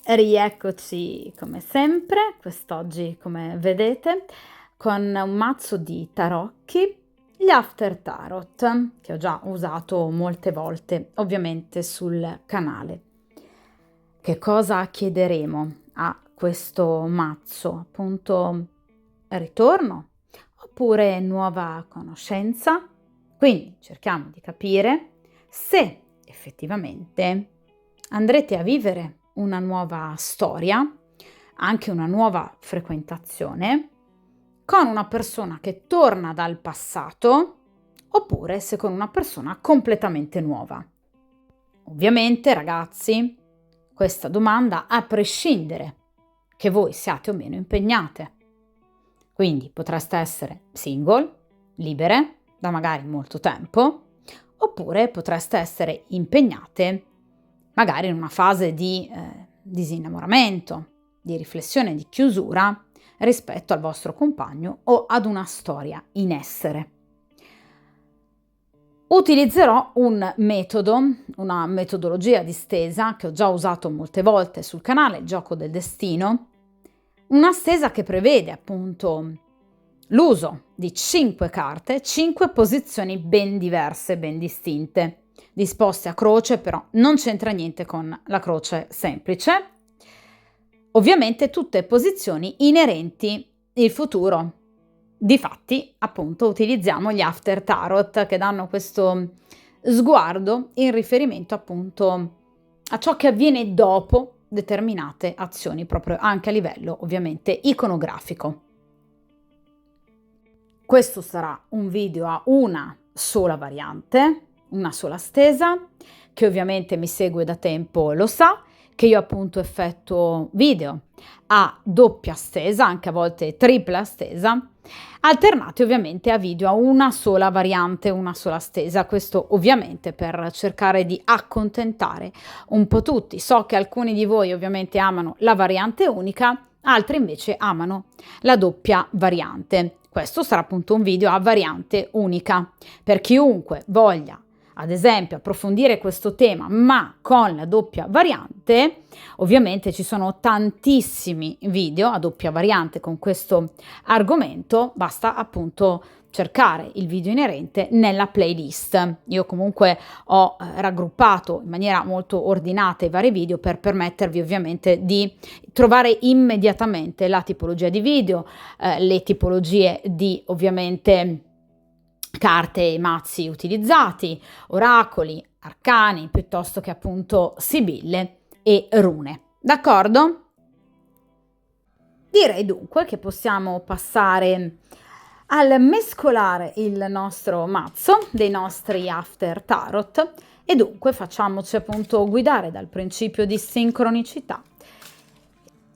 Rieccoci come sempre, quest'oggi come vedete con un mazzo di tarocchi, gli After Tarot, che ho già usato molte volte ovviamente sul canale. Che cosa chiederemo a questo mazzo? Appunto ritorno oppure nuova conoscenza? Quindi cerchiamo di capire se effettivamente andrete a vivere una nuova storia, anche una nuova frequentazione, con una persona che torna dal passato, oppure se con una persona completamente nuova. Ovviamente, ragazzi, questa domanda a prescindere che voi siate o meno impegnate. Quindi potreste essere single, libere, da magari molto tempo, oppure potreste essere impegnate magari in una fase di disinnamoramento, di riflessione, di chiusura rispetto al vostro compagno o ad una storia in essere. Utilizzerò un metodo, una metodologia distesa che ho già usato molte volte sul canale, il gioco del destino, una stesa che prevede appunto l'uso di 5 carte, 5 posizioni ben diverse, ben distinte, disposte a croce, però non c'entra niente con la croce semplice. Ovviamente tutte posizioni inerenti al futuro. Difatti, appunto, utilizziamo gli After Tarot che danno questo sguardo in riferimento appunto a ciò che avviene dopo determinate azioni, proprio anche a livello ovviamente iconografico. Questo sarà un video a una sola variante, una sola stesa, che ovviamente mi segue da tempo lo sa, che io appunto effettuo video a doppia stesa, anche a volte tripla stesa, alternati ovviamente a video a una sola variante, una sola stesa, questo ovviamente per cercare di accontentare un po' tutti. So che alcuni di voi ovviamente amano la variante unica, altri invece amano la doppia variante. Questo sarà appunto un video a variante unica. Per chiunque voglia, ad esempio, approfondire questo tema, ma con la doppia variante, ovviamente ci sono tantissimi video a doppia variante con questo argomento, basta appunto cercare il video inerente nella playlist. Io comunque ho raggruppato in maniera molto ordinata i vari video per permettervi ovviamente di trovare immediatamente la tipologia di video, le tipologie di ovviamente carte e mazzi utilizzati, oracoli, arcani, piuttosto che appunto sibille e rune. D'accordo? Direi dunque che possiamo passare al mescolare il nostro mazzo dei nostri After Tarot e dunque facciamoci appunto guidare dal principio di sincronicità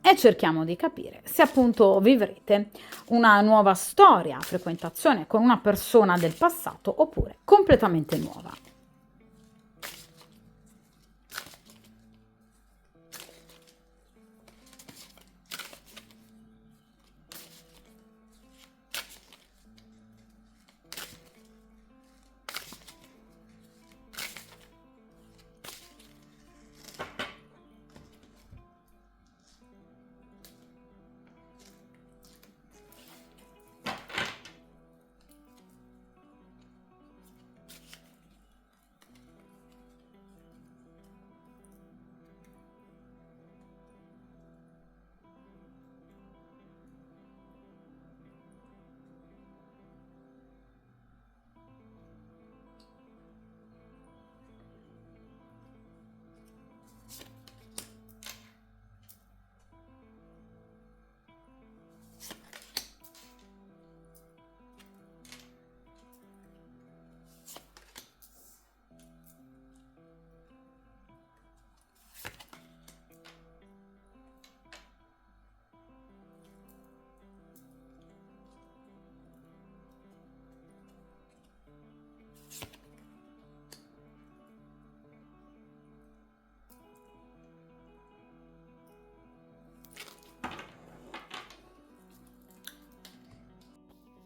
e cerchiamo di capire se appunto vivrete una nuova storia, frequentazione con una persona del passato oppure completamente nuova.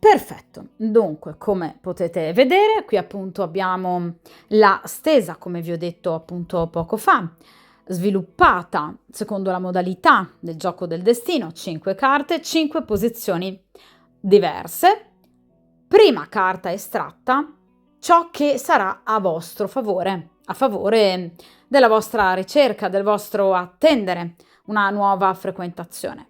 Perfetto, dunque come potete vedere qui appunto abbiamo la stesa come vi ho detto appunto poco fa, sviluppata secondo la modalità del gioco del destino, 5 carte, 5 posizioni diverse. Prima carta estratta, ciò che sarà a vostro favore, a favore della vostra ricerca, del vostro attendere una nuova frequentazione.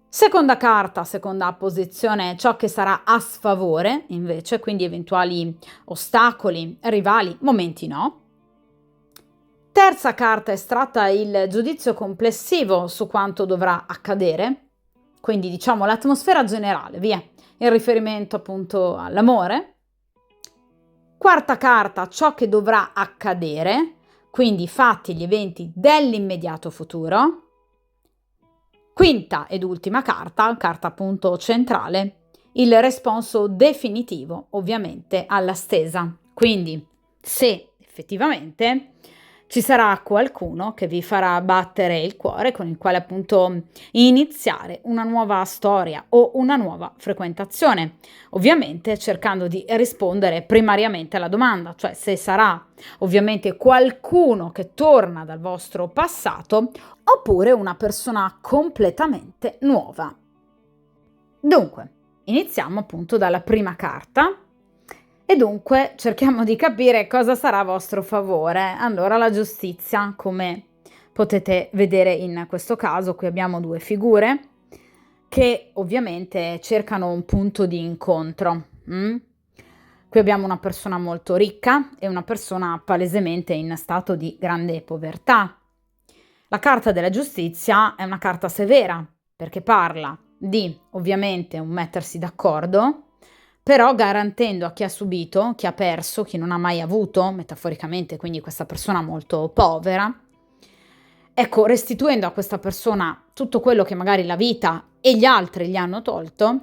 Seconda carta, seconda posizione, ciò che sarà a sfavore, invece, quindi eventuali ostacoli, rivali, momenti no. Terza carta estratta, il giudizio complessivo su quanto dovrà accadere, quindi diciamo l'atmosfera generale, via, in riferimento appunto all'amore. Quarta carta, ciò che dovrà accadere, quindi i fatti e gli eventi dell'immediato futuro. Quinta ed ultima carta appunto centrale, il responso definitivo ovviamente alla stesa. Quindi se effettivamente ci sarà qualcuno che vi farà battere il cuore, con il quale appunto iniziare una nuova storia o una nuova frequentazione, ovviamente cercando di rispondere primariamente alla domanda, cioè se sarà ovviamente qualcuno che torna dal vostro passato oppure una persona completamente nuova. Dunque, iniziamo appunto dalla prima carta e dunque cerchiamo di capire cosa sarà a vostro favore. Allora, la giustizia, come potete vedere in questo caso, qui abbiamo due figure che ovviamente cercano un punto di incontro. Qui abbiamo una persona molto ricca e una persona palesemente in stato di grande povertà. La carta della giustizia è una carta severa perché parla di ovviamente un mettersi d'accordo, però garantendo a chi ha subito, chi ha perso, chi non ha mai avuto, metaforicamente, quindi questa persona molto povera, ecco, restituendo a questa persona tutto quello che magari la vita e gli altri gli hanno tolto,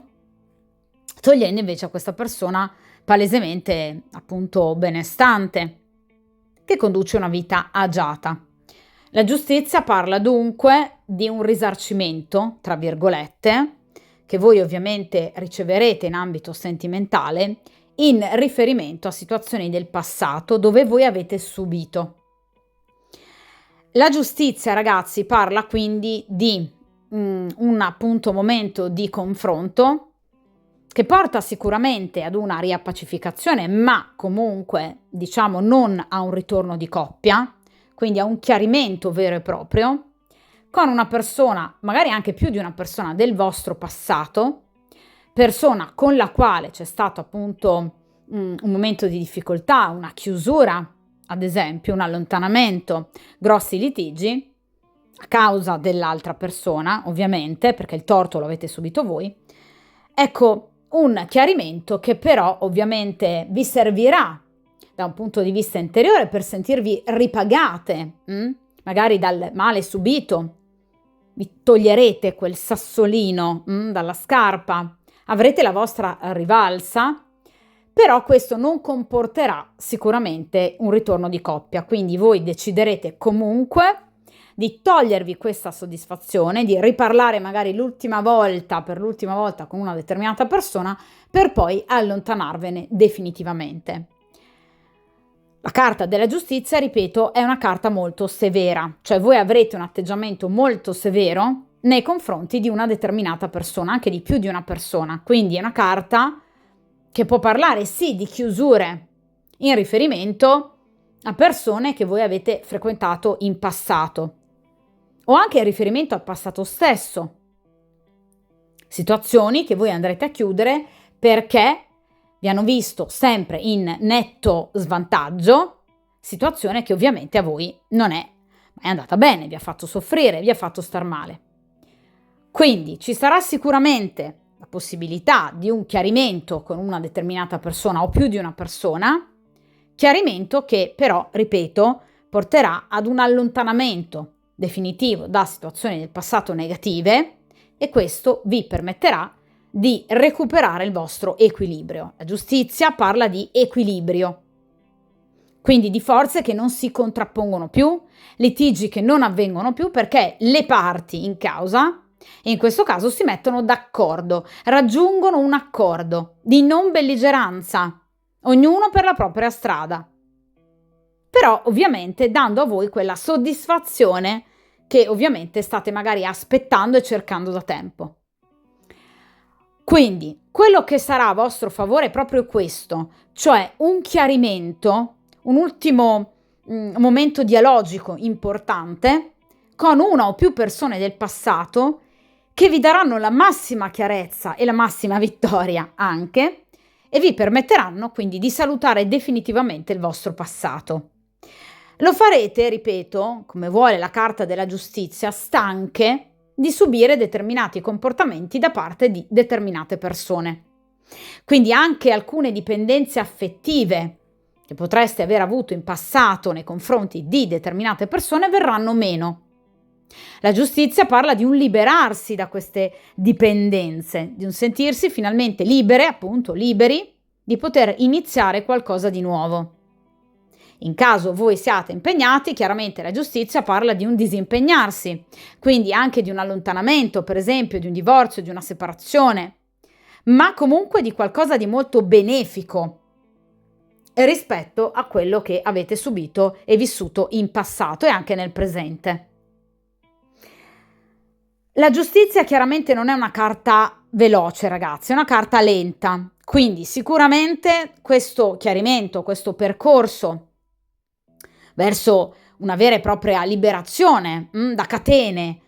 togliendo invece a questa persona palesemente appunto benestante, che conduce una vita agiata. La giustizia parla dunque di un risarcimento, tra virgolette, che voi ovviamente riceverete in ambito sentimentale in riferimento a situazioni del passato dove voi avete subito. La giustizia, ragazzi, parla quindi di un appunto momento di confronto che porta sicuramente ad una riappacificazione, ma comunque diciamo non a un ritorno di coppia, quindi a un chiarimento vero e proprio, con una persona, magari anche più di una persona del vostro passato, persona con la quale c'è stato appunto un momento di difficoltà, una chiusura, ad esempio un allontanamento, grossi litigi, a causa dell'altra persona, ovviamente, perché il torto lo avete subito voi. Ecco, un chiarimento che però ovviamente vi servirà da un punto di vista interiore per sentirvi ripagate, magari dal male subito. Vi toglierete quel sassolino dalla scarpa, avrete la vostra rivalsa, però questo non comporterà sicuramente un ritorno di coppia, quindi voi deciderete comunque di togliervi questa soddisfazione, di riparlare magari per l'ultima volta con una determinata persona, per poi allontanarvene definitivamente. La carta della giustizia, ripeto, è una carta molto severa, cioè voi avrete un atteggiamento molto severo nei confronti di una determinata persona, anche di più di una persona, quindi è una carta che può parlare sì di chiusure in riferimento a persone che voi avete frequentato in passato o anche in riferimento al passato stesso, situazioni che voi andrete a chiudere perché vi hanno visto sempre in netto svantaggio, situazione che ovviamente a voi non è andata bene, vi ha fatto soffrire, vi ha fatto star male. Quindi ci sarà sicuramente la possibilità di un chiarimento con una determinata persona o più di una persona, chiarimento che però, ripeto, porterà ad un allontanamento definitivo da situazioni del passato negative e questo vi permetterà di recuperare il vostro equilibrio. La giustizia parla di equilibrio, quindi di forze che non si contrappongono più, litigi che non avvengono più perché le parti in causa, in questo caso, si mettono d'accordo, raggiungono un accordo di non belligeranza, ognuno per la propria strada. però ovviamente dando a voi quella soddisfazione che ovviamente state magari aspettando e cercando da tempo. Quindi quello che sarà a vostro favore è proprio questo, cioè un chiarimento, un ultimo momento dialogico importante con una o più persone del passato che vi daranno la massima chiarezza e la massima vittoria anche e vi permetteranno quindi di salutare definitivamente il vostro passato. Lo farete, ripeto, come vuole la carta della giustizia, stanche di subire determinati comportamenti da parte di determinate persone. Quindi anche alcune dipendenze affettive che potreste aver avuto in passato nei confronti di determinate persone verranno meno. La giustizia parla di un liberarsi da queste dipendenze, di un sentirsi finalmente libere, appunto liberi, di poter iniziare qualcosa di nuovo. In caso voi siate impegnati, chiaramente la giustizia parla di un disimpegnarsi, quindi anche di un allontanamento, per esempio, di un divorzio, di una separazione, ma comunque di qualcosa di molto benefico rispetto a quello che avete subito e vissuto in passato e anche nel presente. La giustizia chiaramente non è una carta veloce, ragazzi, è una carta lenta, quindi sicuramente questo chiarimento, questo percorso verso una vera e propria liberazione da catene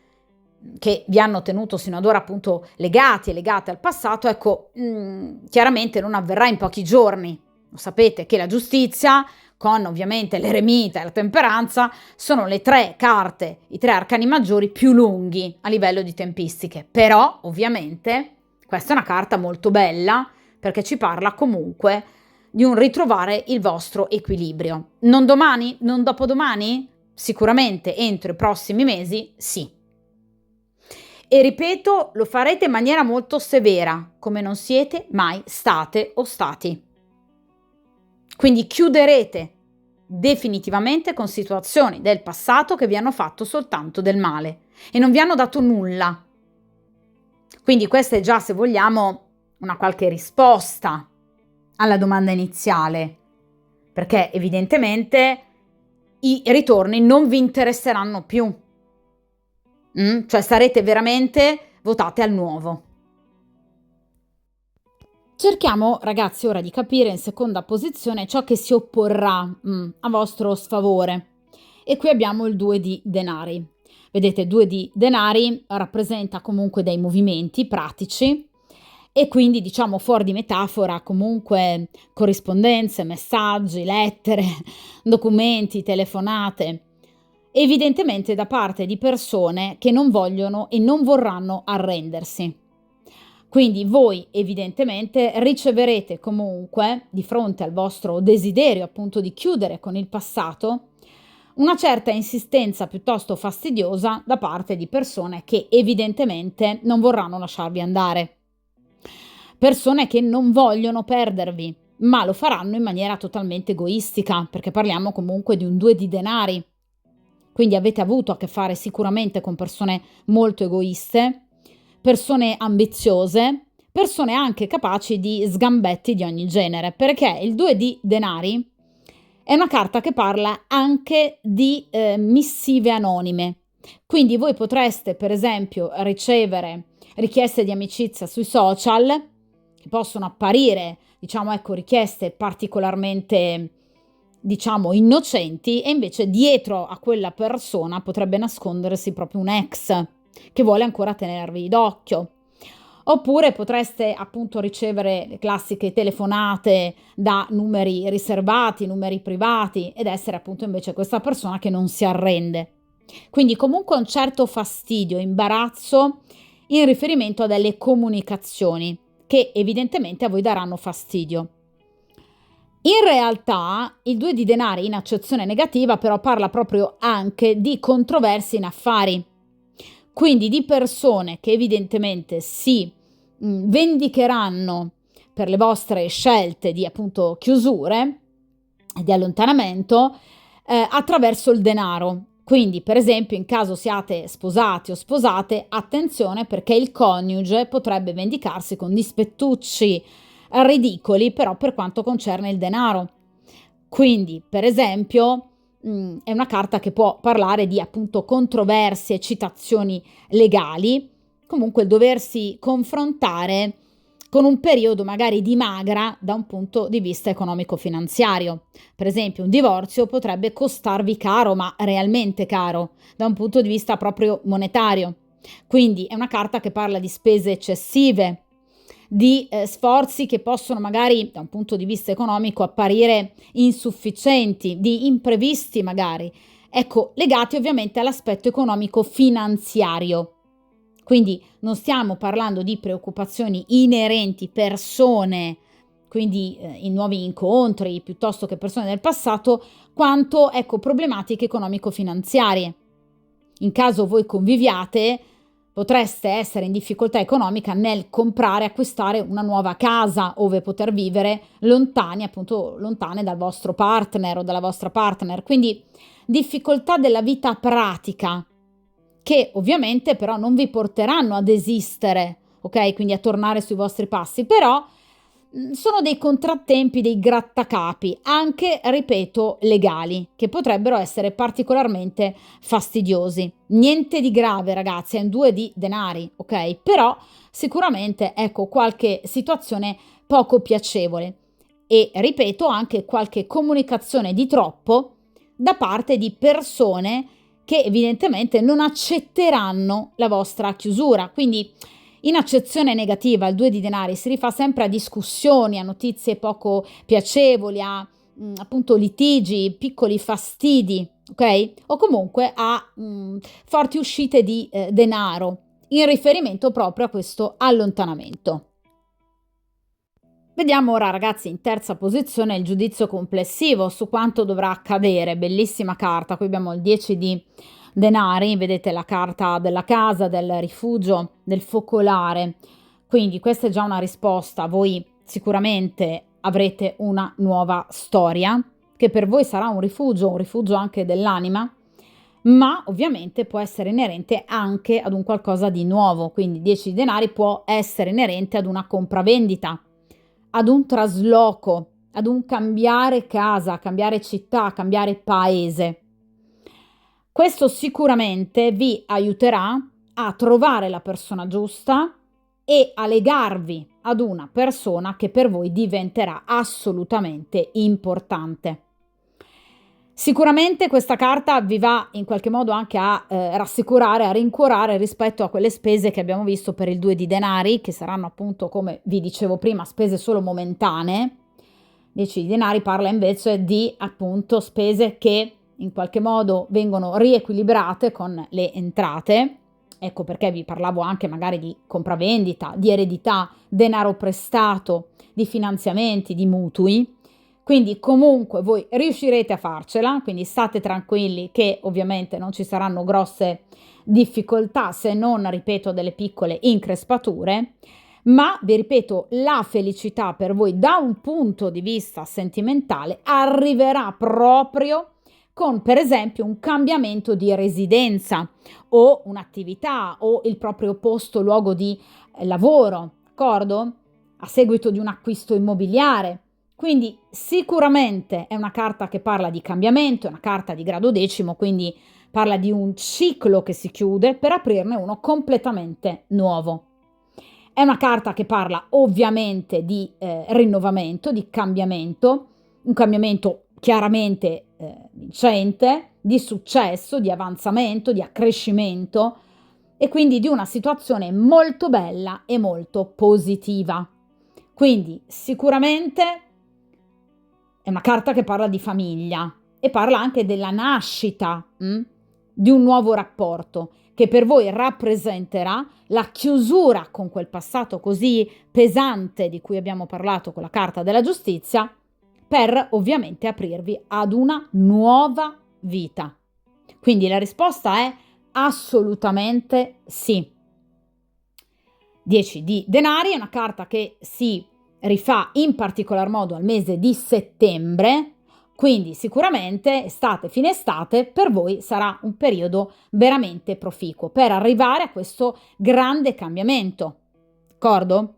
che vi hanno tenuto sino ad ora appunto legati e legate al passato, ecco, chiaramente non avverrà in pochi giorni. Lo sapete che la giustizia, con ovviamente l'eremita e la temperanza, sono le tre carte, i tre arcani maggiori più lunghi a livello di tempistiche. Però, ovviamente, questa è una carta molto bella perché ci parla comunque di un ritrovare il vostro equilibrio. Non domani? Non dopodomani? Sicuramente entro i prossimi mesi, sì. E ripeto, lo farete in maniera molto severa, come non siete mai state o stati. Quindi chiuderete definitivamente con situazioni del passato che vi hanno fatto soltanto del male e non vi hanno dato nulla. Quindi questa è già, se vogliamo, una qualche risposta alla domanda iniziale, perché evidentemente i ritorni non vi interesseranno più. Cioè sarete veramente votate al nuovo. Cerchiamo, ragazzi, ora di capire in seconda posizione ciò che si opporrà a vostro sfavore. E qui abbiamo il 2 di denari. Vedete, 2 di denari rappresenta comunque dei movimenti pratici e quindi, diciamo, fuori di metafora, comunque corrispondenze, messaggi, lettere, documenti, telefonate, evidentemente da parte di persone che non vogliono e non vorranno arrendersi. Quindi voi evidentemente riceverete comunque, di fronte al vostro desiderio appunto di chiudere con il passato, una certa insistenza piuttosto fastidiosa da parte di persone che evidentemente non vorranno lasciarvi andare. Persone che non vogliono perdervi, ma lo faranno in maniera totalmente egoistica, perché parliamo comunque di un 2 di denari. Quindi avete avuto a che fare sicuramente con persone molto egoiste, persone ambiziose, persone anche capaci di sgambetti di ogni genere, perché il 2 di denari è una carta che parla anche di missive anonime. Quindi voi potreste, per esempio, ricevere richieste di amicizia sui social, che possono apparire, diciamo, ecco, richieste particolarmente, diciamo, innocenti, e invece dietro a quella persona potrebbe nascondersi proprio un ex che vuole ancora tenervi d'occhio. Oppure potreste appunto ricevere le classiche telefonate da numeri riservati, numeri privati, ed essere appunto invece questa persona che non si arrende. Quindi comunque un certo fastidio, imbarazzo in riferimento a delle comunicazioni che evidentemente a voi daranno fastidio. In realtà il 2 di denari in accezione negativa però parla proprio anche di controversie in affari. Quindi di persone che evidentemente si vendicheranno per le vostre scelte di appunto chiusure e di allontanamento attraverso il denaro. Quindi per esempio in caso siate sposati o sposate, attenzione perché il coniuge potrebbe vendicarsi con dispettucci ridicoli però per quanto concerne il denaro. Quindi per esempio è una carta che può parlare di appunto controversie, citazioni legali, comunque doversi confrontare con un periodo magari di magra da un punto di vista economico-finanziario. Per esempio, un divorzio potrebbe costarvi caro, ma realmente caro, da un punto di vista proprio monetario. Quindi è una carta che parla di spese eccessive, di sforzi che possono magari da un punto di vista economico apparire insufficienti, di imprevisti magari, ecco, legati ovviamente all'aspetto economico finanziario. Quindi non stiamo parlando di preoccupazioni inerenti persone, quindi in nuovi incontri piuttosto che persone del passato, quanto ecco problematiche economico-finanziarie. In caso voi conviviate, potreste essere in difficoltà economica nel comprare, acquistare una nuova casa ove poter vivere lontani, appunto lontane dal vostro partner o dalla vostra partner. Quindi difficoltà della vita pratica che ovviamente però non vi porteranno a desistere, ok? Quindi a tornare sui vostri passi, però sono dei contrattempi, dei grattacapi, anche, ripeto, legali, che potrebbero essere particolarmente fastidiosi. Niente di grave, ragazzi, è un 2 di denari, ok? Però sicuramente, ecco, qualche situazione poco piacevole e, ripeto, anche qualche comunicazione di troppo da parte di persone che evidentemente non accetteranno la vostra chiusura. Quindi in accezione negativa il 2 di denari si rifà sempre a discussioni, a notizie poco piacevoli, a appunto litigi, piccoli fastidi, ok? O comunque a forti uscite di denaro in riferimento proprio a questo allontanamento. Vediamo ora, ragazzi, in terza posizione il giudizio complessivo su quanto dovrà accadere. Bellissima carta, qui abbiamo il 10 di denari, vedete la carta della casa, del rifugio, del focolare. Quindi questa è già una risposta. Voi sicuramente avrete una nuova storia, che per voi sarà un rifugio anche dell'anima, ma ovviamente può essere inerente anche ad un qualcosa di nuovo. Quindi 10 di denari può essere inerente ad una compravendita, ad un trasloco, ad un cambiare casa, cambiare città, cambiare paese. Questo sicuramente vi aiuterà a trovare la persona giusta e a legarvi ad una persona che per voi diventerà assolutamente importante. Sicuramente questa carta vi va in qualche modo anche a rassicurare, a rincuorare rispetto a quelle spese che abbiamo visto per il 2 di denari, che saranno appunto, come vi dicevo prima, spese solo momentanee. 10 di denari parla invece di appunto spese che in qualche modo vengono riequilibrate con le entrate. Ecco perché vi parlavo anche magari di compravendita, di eredità, denaro prestato, di finanziamenti, di mutui. Quindi comunque voi riuscirete a farcela, quindi state tranquilli che ovviamente non ci saranno grosse difficoltà, se non, ripeto, delle piccole increspature, ma vi ripeto, la felicità per voi da un punto di vista sentimentale arriverà proprio con, per esempio, un cambiamento di residenza o un'attività o il proprio posto, luogo di lavoro, d'accordo? A seguito di un acquisto immobiliare. Quindi sicuramente è una carta che parla di cambiamento, è una carta di grado decimo, quindi parla di un ciclo che si chiude per aprirne uno completamente nuovo. È una carta che parla ovviamente di rinnovamento, di cambiamento, un cambiamento chiaramente vincente, di successo, di avanzamento, di accrescimento e quindi di una situazione molto bella e molto positiva. Quindi sicuramente è una carta che parla di famiglia e parla anche della nascita di un nuovo rapporto che per voi rappresenterà la chiusura con quel passato così pesante di cui abbiamo parlato con la carta della giustizia, per ovviamente aprirvi ad una nuova vita. Quindi la risposta è assolutamente sì. 10 di denari è una carta che si rifà in particolar modo al mese di settembre, quindi sicuramente estate, fine estate, per voi sarà un periodo veramente proficuo per arrivare a questo grande cambiamento, d'accordo?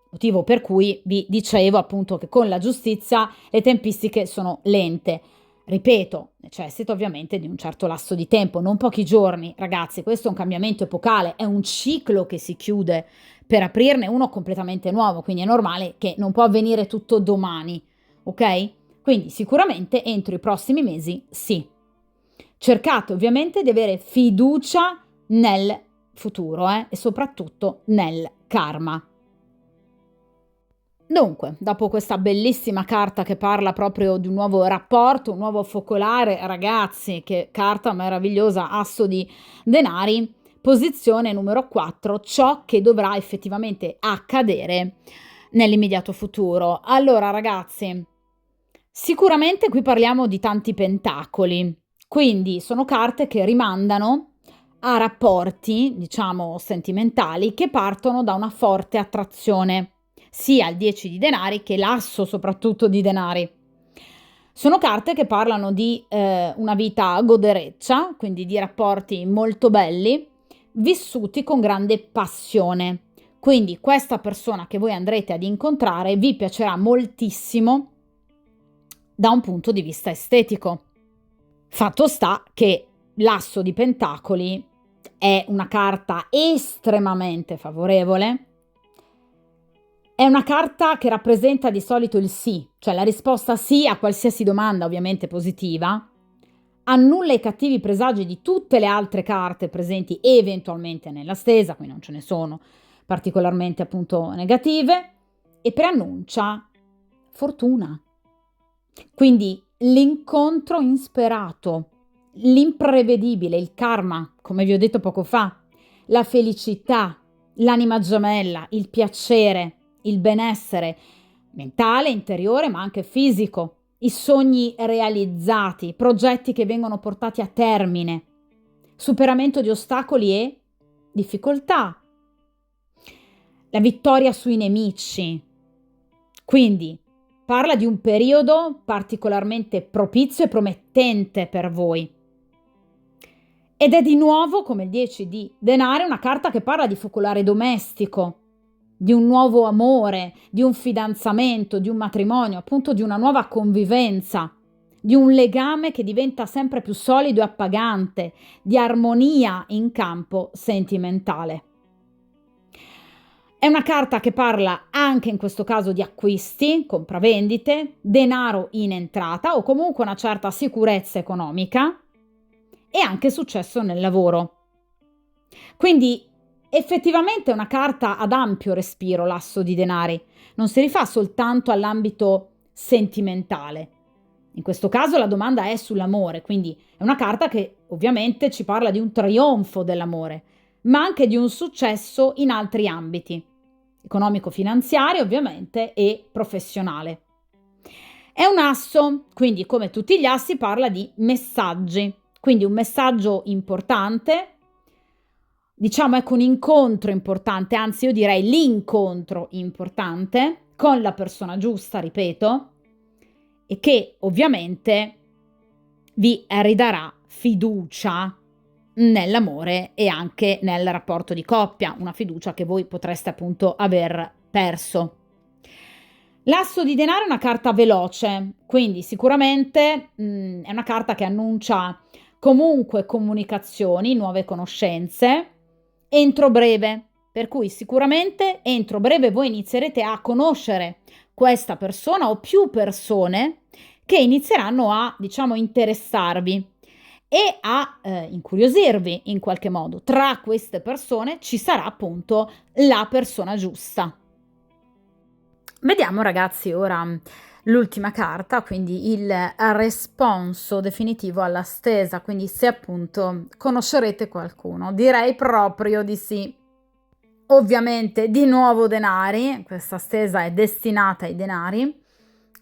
Motivo per cui vi dicevo appunto che con la giustizia le tempistiche sono lente. Ripeto, necessita ovviamente di un certo lasso di tempo, non pochi giorni, ragazzi, questo è un cambiamento epocale, è un ciclo che si chiude per aprirne uno completamente nuovo, quindi è normale che non può avvenire tutto domani, ok? Quindi sicuramente entro i prossimi mesi sì. Cercate ovviamente di avere fiducia nel futuro, e soprattutto nel karma. Dunque, dopo questa bellissima carta che parla proprio di un nuovo rapporto, un nuovo focolare, ragazzi, che carta meravigliosa, asso di denari, posizione numero 4, ciò che dovrà effettivamente accadere nell'immediato futuro. Allora, ragazzi, sicuramente qui parliamo di tanti pentacoli, quindi sono carte che rimandano a rapporti, diciamo, sentimentali che partono da una forte attrazione, sia il 10 di denari che l'asso soprattutto di denari. Sono carte che parlano di una vita godereccia, quindi di rapporti molto belli, vissuti con grande passione. Quindi questa persona che voi andrete ad incontrare vi piacerà moltissimo da un punto di vista estetico. Fatto sta che l'asso di pentacoli è una carta estremamente favorevole, è una carta che rappresenta di solito il sì, cioè la risposta sì a qualsiasi domanda ovviamente positiva, annulla i cattivi presagi di tutte le altre carte presenti eventualmente nella stesa, qui non ce ne sono particolarmente appunto negative, e preannuncia fortuna. Quindi l'incontro insperato, l'imprevedibile, il karma, come vi ho detto poco fa, la felicità, l'anima gemella, il piacere, il benessere mentale, interiore, ma anche fisico, i sogni realizzati, progetti che vengono portati a termine, superamento di ostacoli e difficoltà, la vittoria sui nemici. Quindi parla di un periodo particolarmente propizio e promettente per voi. Ed è di nuovo, come il 10 di denari, una carta che parla di focolare domestico, di un nuovo amore, di un fidanzamento, di un matrimonio, appunto di una nuova convivenza, di un legame che diventa sempre più solido e appagante, di armonia in campo sentimentale. È una carta che parla anche in questo caso di acquisti, compravendite, denaro in entrata o comunque una certa sicurezza economica e anche successo nel lavoro. Quindi effettivamente è una carta ad ampio respiro, l'asso di denari, non si rifà soltanto all'ambito sentimentale. In questo caso la domanda è sull'amore, quindi è una carta che ovviamente ci parla di un trionfo dell'amore, ma anche di un successo in altri ambiti, economico-finanziario ovviamente e professionale. È un asso, quindi come tutti gli assi parla di messaggi, quindi un messaggio importante, diciamo ecco un incontro importante, anzi io direi l'incontro importante con la persona giusta, ripeto, e che ovviamente vi ridarà fiducia nell'amore e anche nel rapporto di coppia, una fiducia che voi potreste appunto aver perso. L'asso di denaro è una carta veloce, quindi sicuramente è una carta che annuncia comunque comunicazioni, nuove conoscenze, entro breve, per cui sicuramente entro breve voi inizierete a conoscere questa persona o più persone che inizieranno a, diciamo, interessarvi e a incuriosirvi in qualche modo. Tra queste persone ci sarà appunto la persona giusta. Vediamo ragazzi ora l'ultima carta, quindi il responso definitivo alla stesa, quindi se appunto conoscerete qualcuno. Direi proprio di sì. Ovviamente di nuovo denari, questa stesa è destinata ai denari,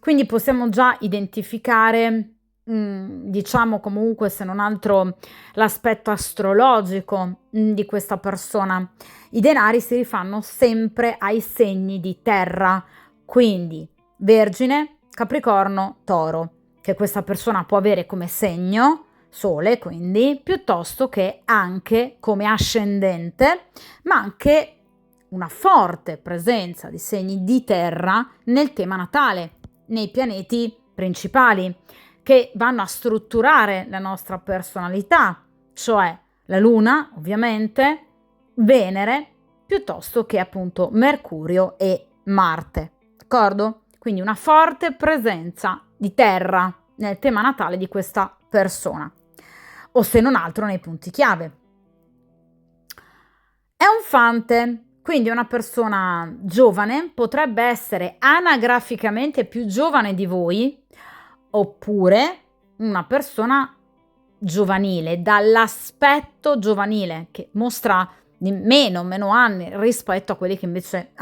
quindi possiamo già identificare, diciamo comunque se non altro l'aspetto astrologico di questa persona. I denari si rifanno sempre ai segni di terra, quindi Vergine, Capricorno, Toro, che questa persona può avere come segno, Sole quindi, piuttosto che anche come ascendente, ma anche una forte presenza di segni di terra nel tema natale, nei pianeti principali, che vanno a strutturare la nostra personalità, cioè la Luna, ovviamente, Venere, piuttosto che appunto Mercurio e Marte, d'accordo? Quindi una forte presenza di terra nel tema natale di questa persona, o se non altro nei punti chiave. È un fante, quindi una persona giovane, potrebbe essere anagraficamente più giovane di voi, oppure una persona giovanile, dall'aspetto giovanile, che mostra di meno anni rispetto a quelli che invece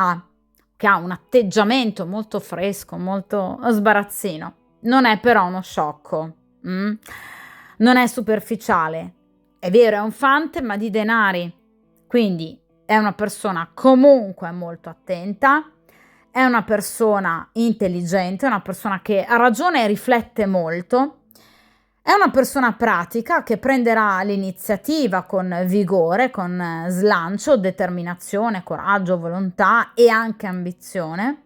che ha un atteggiamento molto fresco, molto sbarazzino. Non è però uno sciocco, non è superficiale. È vero, è un fante, ma di denari. Quindi è una persona comunque molto attenta, è una persona intelligente, è una persona che ha ragione e riflette molto, è una persona pratica che prenderà l'iniziativa con vigore, con slancio, determinazione, coraggio, volontà e anche ambizione.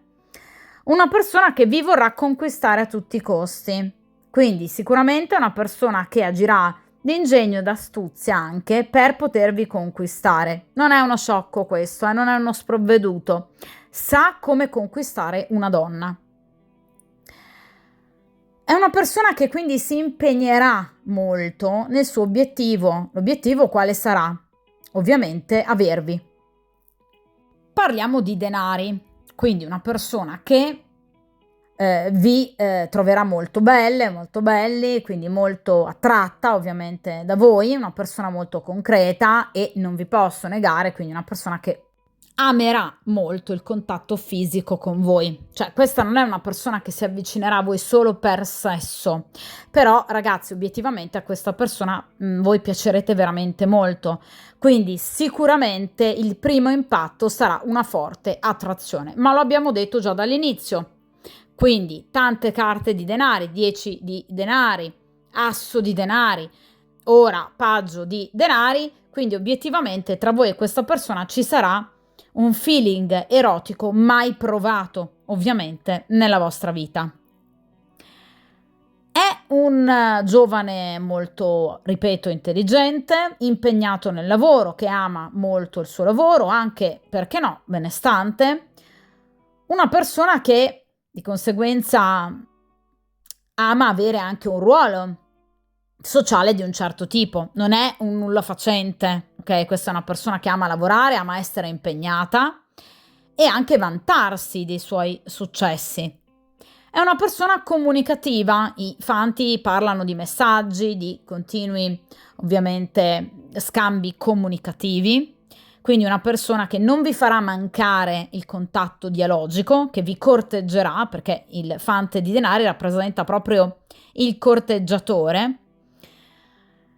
Una persona che vi vorrà conquistare a tutti i costi. Quindi sicuramente è una persona che agirà di ingegno e d'astuzia anche per potervi conquistare. Non è uno sciocco questo, non è uno sprovveduto. Sa come conquistare una donna. È una persona che quindi si impegnerà molto nel suo obiettivo. L'obiettivo quale sarà? Ovviamente avervi. Parliamo di denari, quindi una persona che vi troverà molto belle, molto belli, quindi molto attratta ovviamente da voi, una persona molto concreta e non vi posso negare, quindi una persona che amerà molto il contatto fisico con voi. Cioè, questa non è una persona che si avvicinerà a voi solo per sesso, però ragazzi, obiettivamente a questa persona voi piacerete veramente molto, quindi sicuramente il primo impatto sarà una forte attrazione, ma lo abbiamo detto già dall'inizio. Quindi tante carte di denari, 10 di denari, asso di denari, ora paggio di denari, quindi obiettivamente tra voi e questa persona ci sarà un feeling erotico mai provato, ovviamente, nella vostra vita. È un giovane molto, ripeto, intelligente, impegnato nel lavoro, che ama molto il suo lavoro, anche, perché no, benestante. Una persona che di conseguenza ama avere anche un ruolo sociale di un certo tipo, non è un nullafacente, ok? Questa è una persona che ama lavorare, ama essere impegnata e anche vantarsi dei suoi successi. È una persona comunicativa, i fanti parlano di messaggi, di continui ovviamente scambi comunicativi, quindi una persona che non vi farà mancare il contatto dialogico, che vi corteggerà, perché il fante di denari rappresenta proprio il corteggiatore.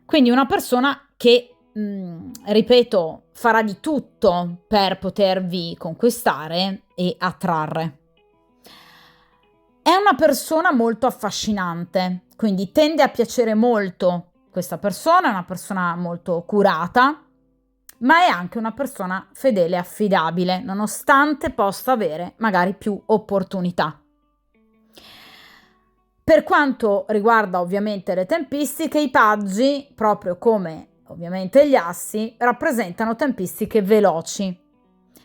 Quindi una persona che, ripeto, farà di tutto per potervi conquistare e attrarre. È una persona molto affascinante, quindi tende a piacere molto questa persona, è una persona molto curata, ma è anche una persona fedele e affidabile, nonostante possa avere magari più opportunità. Per quanto riguarda ovviamente le tempistiche, i paggi, proprio come ovviamente gli assi, rappresentano tempistiche veloci.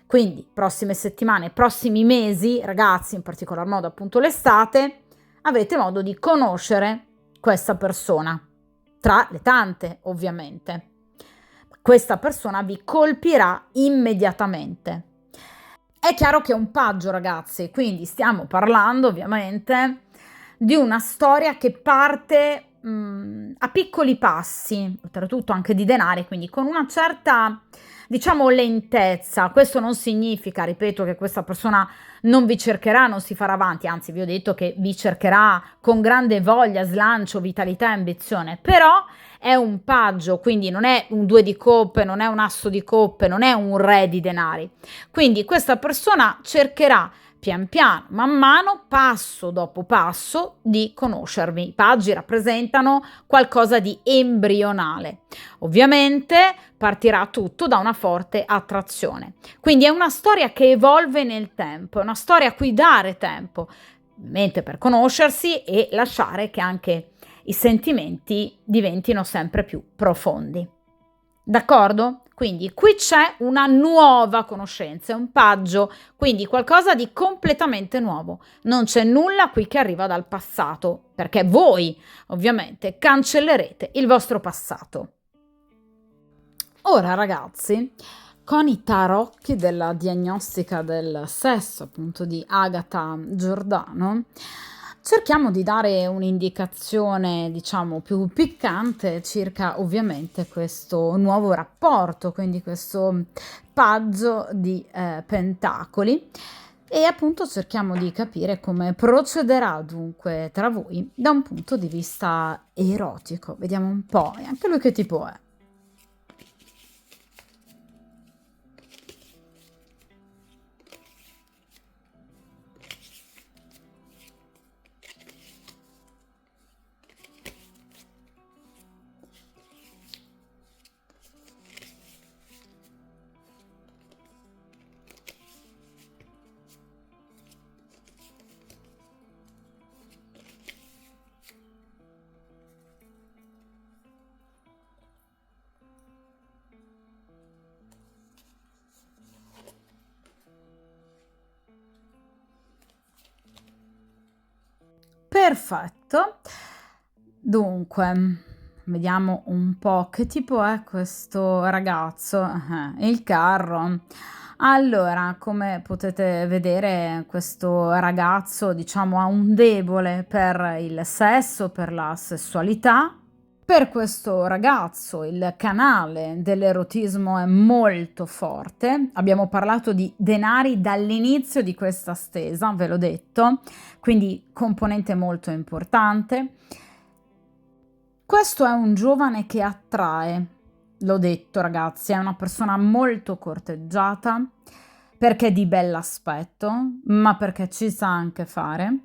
Quindi prossime settimane, prossimi mesi, ragazzi, in particolar modo appunto l'estate, avrete modo di conoscere questa persona, tra le tante ovviamente. Questa persona vi colpirà immediatamente. È chiaro che è un paggio, ragazzi, quindi stiamo parlando ovviamente di una storia che parte a piccoli passi, oltretutto anche di denari, quindi con una certa, diciamo, lentezza. Questo non significa, ripeto, che questa persona non vi cercherà, non si farà avanti, anzi vi ho detto che vi cercherà con grande voglia, slancio, vitalità e ambizione, però è un paggio, quindi non è un 2 di coppe, non è un asso di coppe, non è un re di denari. Quindi questa persona cercherà pian piano, man mano, passo dopo passo, di conoscervi. I paggi rappresentano qualcosa di embrionale. Ovviamente partirà tutto da una forte attrazione. Quindi è una storia che evolve nel tempo, è una storia a cui dare tempo, ovviamente per conoscersi e lasciare che anche i sentimenti diventino sempre più profondi. D'accordo? Quindi qui c'è una nuova conoscenza, è un paggio, quindi qualcosa di completamente nuovo. Non c'è nulla qui che arriva dal passato, perché voi ovviamente cancellerete il vostro passato. Ora ragazzi, con i tarocchi della diagnostica del sesso, appunto di Agata Giordano, cerchiamo di dare un'indicazione, diciamo, più piccante circa ovviamente questo nuovo rapporto, quindi questo paggio di pentacoli. E appunto cerchiamo di capire come procederà dunque tra voi da un punto di vista erotico. Vediamo un po', e anche lui che tipo è. Perfetto. Dunque, vediamo un po' che tipo è questo ragazzo. Il carro. Allora, come potete vedere, questo ragazzo, diciamo, ha un debole per il sesso, per la sessualità. Per questo ragazzo il canale dell'erotismo è molto forte. Abbiamo parlato di denari dall'inizio di questa stesa, ve l'ho detto, quindi componente molto importante. Questo è un giovane che attrae, l'ho detto ragazzi, è una persona molto corteggiata, perché è di bell'aspetto, ma perché ci sa anche fare.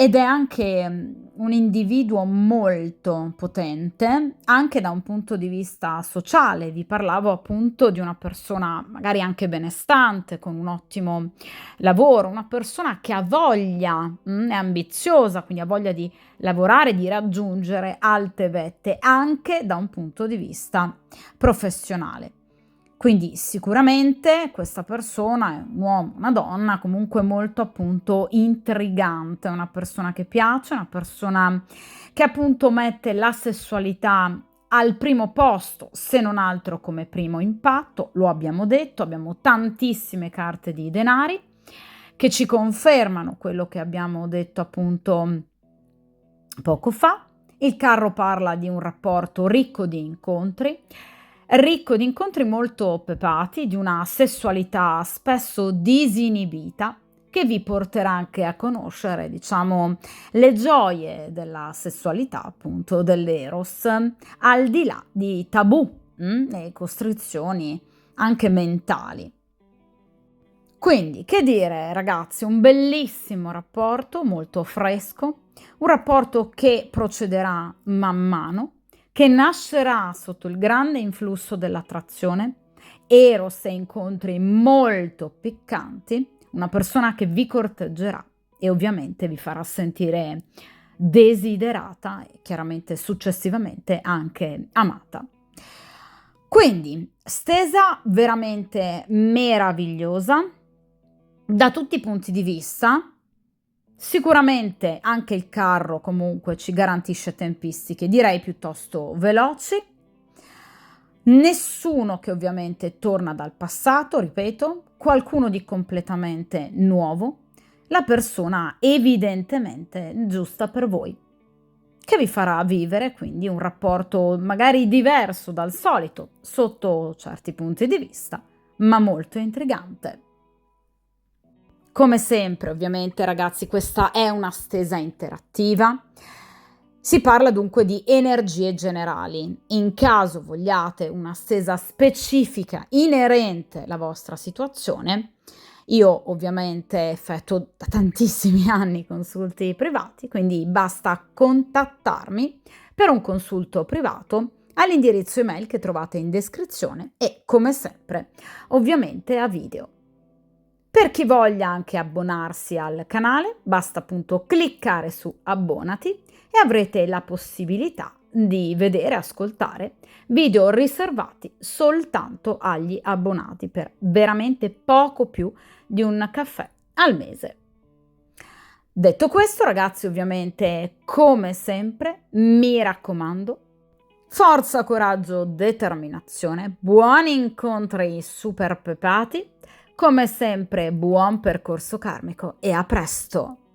Ed è anche un individuo molto potente, anche da un punto di vista sociale. Vi parlavo appunto di una persona magari anche benestante, con un ottimo lavoro, una persona che ha voglia, è ambiziosa, quindi ha voglia di lavorare, di raggiungere alte vette, anche da un punto di vista professionale. Quindi sicuramente questa persona è un uomo, una donna, comunque molto appunto intrigante, una persona che piace, una persona che appunto mette la sessualità al primo posto, se non altro come primo impatto, lo abbiamo detto, abbiamo tantissime carte di denari che ci confermano quello che abbiamo detto appunto poco fa. Il carro parla di un rapporto ricco di incontri molto pepati, di una sessualità spesso disinibita, che vi porterà anche a conoscere, diciamo, le gioie della sessualità, appunto, dell'eros, al di là di tabù e costrizioni anche mentali. Quindi, che dire, ragazzi, un bellissimo rapporto, molto fresco, un rapporto che procederà man mano, che nascerà sotto il grande influsso dell'attrazione, eros e incontri molto piccanti, una persona che vi corteggerà e ovviamente vi farà sentire desiderata e chiaramente successivamente anche amata. Quindi, stesa veramente meravigliosa da tutti i punti di vista. Sicuramente anche il carro comunque ci garantisce tempistiche, direi piuttosto veloci. Nessuno che ovviamente torna dal passato, ripeto, qualcuno di completamente nuovo, la persona evidentemente giusta per voi, che vi farà vivere quindi un rapporto magari diverso dal solito, sotto certi punti di vista, ma molto intrigante. Come sempre, ovviamente, ragazzi, questa è una stesa interattiva. Si parla dunque di energie generali. In caso vogliate una stesa specifica inerente alla vostra situazione, io ovviamente effettuo da tantissimi anni consulti privati, quindi basta contattarmi per un consulto privato all'indirizzo email che trovate in descrizione e, come sempre, ovviamente a video. Per chi voglia anche abbonarsi al canale, basta appunto cliccare su abbonati e avrete la possibilità di vedere e ascoltare video riservati soltanto agli abbonati per veramente poco più di un caffè al mese. Detto questo, ragazzi, ovviamente, come sempre, mi raccomando, forza, coraggio, determinazione, buoni incontri super pepati, come sempre buon percorso karmico e a presto!